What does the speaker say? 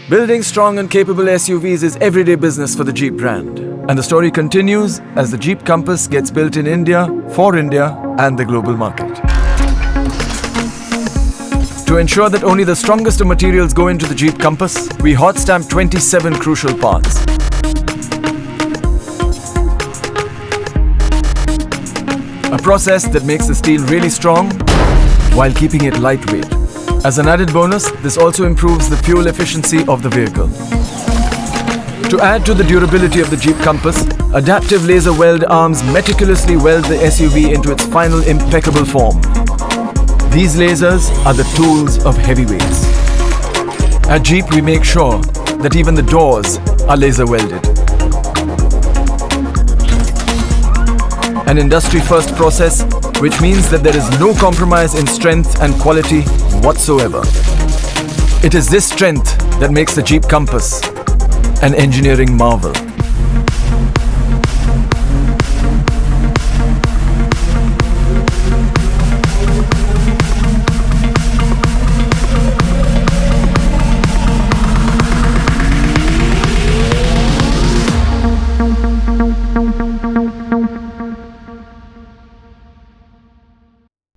Building strong and capable SUVs is everyday business for the Jeep brand. And the story continues as the Jeep Compass gets built in India, for India, and the global market. To ensure that only the strongest of materials go into the Jeep Compass, we hot stamp 27 crucial parts. A process that makes the steel really strong while keeping it lightweight. As an added bonus, this also improves the fuel efficiency of the vehicle. To add to the durability of the Jeep Compass, adaptive laser weld arms meticulously weld the SUV into its final impeccable form. These lasers are the tools of heavyweights. At Jeep, we make sure that even the doors are laser welded. An industry-first process, which means that there is no compromise in strength and quality whatsoever. It is this strength that makes the Jeep Compass an engineering marvel.